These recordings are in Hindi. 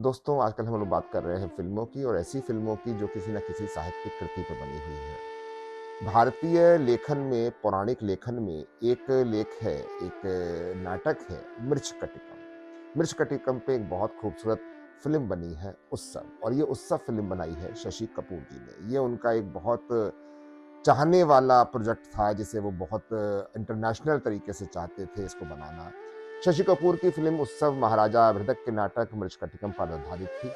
दोस्तों, आजकल हम लोग बात कर रहे हैं फ़िल्मों की और ऐसी फ़िल्मों की जो किसी न किसी साहित्यिक कृति पे बनी हुई है। भारतीय लेखन में, पौराणिक लेखन में एक लेख है, एक नाटक है मृच्छकटिकम। मृच्छकटिकम पे एक बहुत खूबसूरत फ़िल्म बनी है उत्सव और ये उत्सव फ़िल्म बनाई है शशि कपूर जी ने। ये उनका एक बहुत चाहने वाला प्रोजेक्ट था जिसे वो बहुत इंटरनेशनल तरीके से चाहते थे इसको बनाना। शशि कपूर की फ़िल्म उत्सव महाराजा भृदक के नाटक मृच्छकटिकम पर आधारित थी,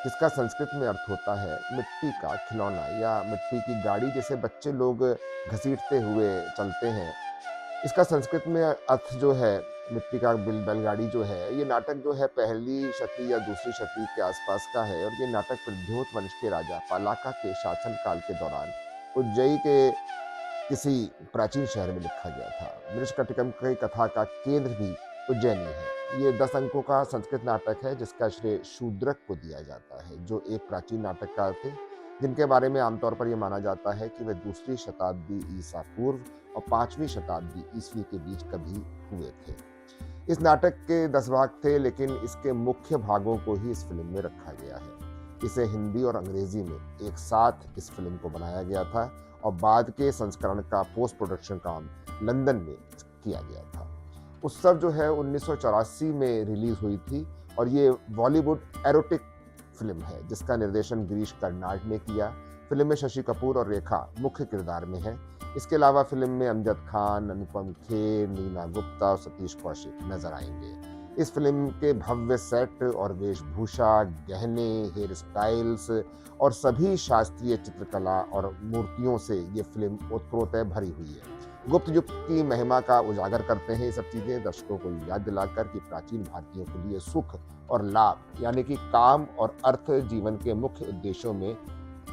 जिसका संस्कृत में अर्थ होता है मिट्टी का खिलौना या मिट्टी की गाड़ी जिसे बच्चे लोग घसीटते हुए चलते हैं। इसका संस्कृत में अर्थ जो है मिट्टी का बैलगाड़ी जो है, ये नाटक जो है पहली शती या दूसरी शती के आसपास का है और ये नाटक प्रद्योत वंश के राजा पालाका के शासन काल के दौरान उज्जयी के किसी प्राचीन शहर में लिखा गया था। मृच्छकटिकम की कथा का केंद्र भी उज्जैनी है। ये 10 अंकों का संस्कृत नाटक है जिसका श्रेय शूद्रक को दिया जाता है, जो एक प्राचीन नाटककार थे, जिनके बारे में आमतौर पर यह माना जाता है कि वे दूसरी शताब्दी ईसा पूर्व और 5वीं शताब्दी ईस्वी के बीच कभी हुए थे। इस नाटक के 10 भाग थे, लेकिन इसके मुख्य भागों को ही इस फिल्म में रखा गया है। इसे हिंदी और अंग्रेजी में एक साथ इस फिल्म को बनाया गया था और बाद के संस्करण का पोस्ट प्रोडक्शन काम लंदन में किया गया था। उत्सव जो है 1984 में रिलीज हुई थी और ये बॉलीवुड एरोटिक फिल्म है जिसका निर्देशन गिरीश कर्नाड ने किया। फिल्म में शशि कपूर और रेखा मुख्य किरदार में हैं। इसके अलावा फिल्म में अमजद खान, अनुपम खेर, नीना गुप्ता और सतीश कौशिक नजर आएंगे। इस फिल्म के भव्य सेट और वेशभूषा, गहने, हेयर स्टाइल्स और सभी शास्त्रीय चित्रकला और मूर्तियों से ये फिल्म ओतप्रोत भरी हुई है। गुप्त युग की महिमा का उजागर करते हैं ये सब चीजें, दर्शकों को याद दिलाकर कि प्राचीन भारतीयों के लिए सुख और लाभ यानी कि काम और अर्थ जीवन के मुख्य उद्देश्यों में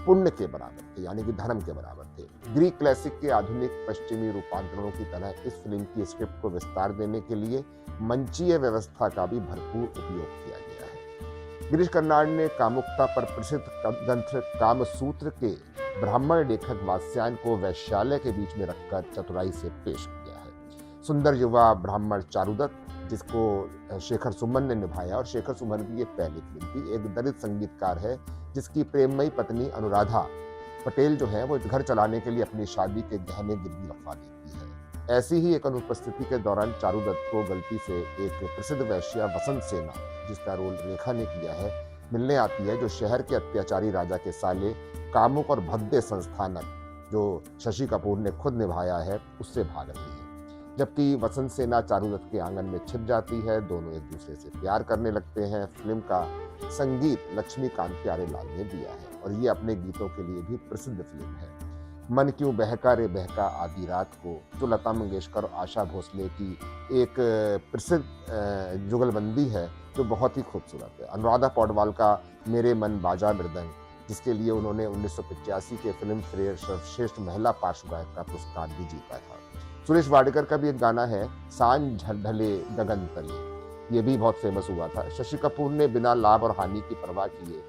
पुण्य के बराबर थे, यानी कि धर्म के बराबर थे। ग्रीक क्लासिक के आधुनिक पश्चिमी रूपांतरणों की तरह इस फिल्म की स्क्रिप्ट को विस्तार देने के लिए मंचीय व्यवस्था का भी भरपूर उपयोग किया गया है। गिरीश कर्नाड ने कामुकता पर प्रसिद्ध ग्रंथ कामसूत्र के ब्राह्मण लेखक वात्स्यायन को वैश्यालय के बीच में रखकर चतुराई से पेश किया है। सुंदर युवा ब्राह्मण चारुदत्त, जिसको शेखर सुमन ने निभाया, और शेखर सुमन की ये पहली फिल्म थी, एक दलित संगीतकार है जिसकी प्रेममयी पत्नी अनुराधा पटेल जो है वो घर चलाने के लिए अपनी शादी के गहने गिरवी रखवा देती है। ऐसी ही एक अनुपस्थिति के दौरान चारुदत्त को गलती से एक प्रसिद्ध वैश्या वसंत सेना, जिसका रोल रेखा ने किया है, मिलने आती है, जो शहर के अत्याचारी राजा के साले, कामुक और भद्दे संस्थानक जो शशि कपूर ने खुद निभाया है, उससे भाग रही है। जबकि वसंत सेना चारुदत्त के आंगन में छिप जाती है, दोनों एक दूसरे से प्यार करने लगते हैं। फिल्म का संगीत लक्ष्मीकांत प्यारेलाल ने दिया है और ये अपने गीतों के लिए भी प्रसिद्ध फिल्म है। मन क्यों बहका रे बहका आधी रात को, जो लता मंगेशकर और आशा भोसले की एक प्रसिद्ध जुगलबंदी है जो बहुत ही खूबसूरत है। अनुराधा पौडवाल का मेरे मन बाजा मृदंग, जिसके लिए उन्होंने 1985 के फिल्म फेयर सर्वश्रेष्ठ महिला पार्श्व गायक का पुरस्कार भी जीता था। सुरेश वाडकर का भी एक गाना है सांझ ढले गगन तले, ये भी बहुत फेमस हुआ था। शशि कपूर ने बिना लाभ और हानि की परवाह किए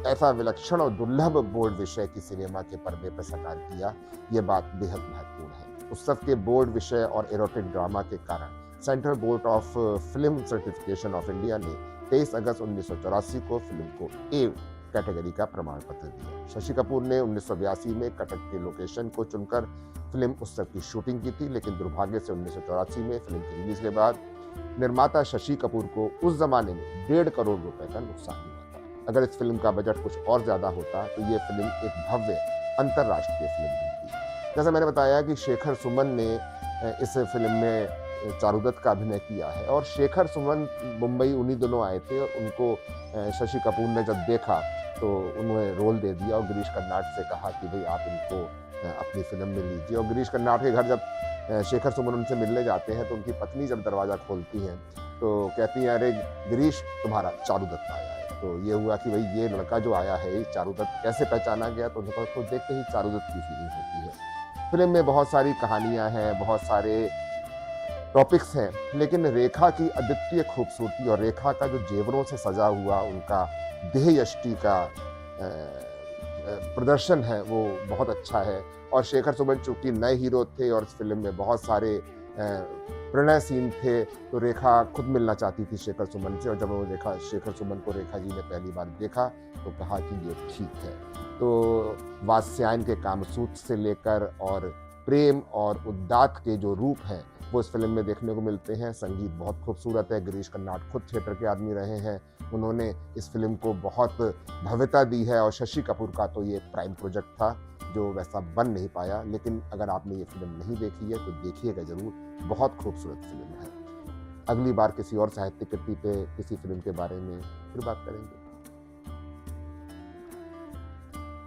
ऐसा विलक्षण और दुर्लभ बोल्ड विषय की सिनेमा के पर्दे पर साकार किया, ये बात बेहद महत्वपूर्ण है। उत्सव के बोल्ड विषय और एरोटिक ड्रामा के कारण central board of film certification of India ने 23 अगस्त 1984 को फिल्म को ए कैटेगरी का प्रमाण पत्र दिया। शशि कपूर ने 1982 में कटक के लोकेशन को चुनकर फिल्म उत्सव की शूटिंग की थी, लेकिन दुर्भाग्य से 1984 में फिल्म की रिलीज के बाद निर्माता शशि कपूर को उस जमाने में 1.5 करोड़ रुपए का नुकसान हुआ था। अगर इस फिल्म का बजट कुछ और ज्यादा होता तो ये फिल्म एक भव्य अंतरराष्ट्रीय फिल्म बनती। जैसा मैंने बताया कि शेखर सुमन ने इस फिल्म में चारुदत्त का अभिनय किया है और शेखर सुमन मुंबई उन्हीं दिनों आए थे और उनको शशि कपूर ने जब देखा तो उन्होंने रोल दे दिया और गिरीश कर्नाड से कहा कि भाई आप इनको अपनी फिल्म में लीजिए। और गिरीश कर्नाड के घर जब शेखर सुमन उनसे मिलने जाते हैं तो उनकी पत्नी जब दरवाजा खोलती हैं तो कहती है, अरे गिरीश तुम्हारा चारुदत्त आया है। तो ये हुआ कि भाई ये लड़का जो आया है ये चारुदत्त कैसे पहचाना गया, तो उनको तो देखते ही चारुदत्त की फीलिंग होती है। फिल्म में बहुत सारी कहानियां हैं, बहुत सारे टॉपिक्स हैं, लेकिन रेखा की अद्वितीय खूबसूरती और रेखा का जो जेवरों से सजा हुआ उनका देह यष्टि का प्रदर्शन है वो बहुत अच्छा है। और शेखर सुमन चूंकि नए हीरो थे और इस फिल्म में बहुत सारे प्रणय सीन थे, तो रेखा खुद मिलना चाहती थी शेखर सुमन से, और जब वो शेखर सुमन को रेखा जी ने पहली बार देखा तो कहा कि ये ठीक है। तो वात्स्यायन के कामसूत्र से लेकर और प्रेम और उद्दात के जो रूप हैं वो इस फिल्म में देखने को मिलते हैं। संगीत बहुत खूबसूरत है, गिरीश कर्नाड खुद थिएटर के आदमी रहे हैं, उन्होंने इस फिल्म को बहुत भव्यता दी है, और शशि कपूर का तो ये प्राइम प्रोजेक्ट था जो वैसा बन नहीं पाया। लेकिन अगर आपने ये फिल्म नहीं देखी है तो देखिएगा ज़रूर, बहुत खूबसूरत फिल्म है। अगली बार किसी और साहित्यिक कृति पे, किसी फिल्म के बारे में फिर बात करेंगे।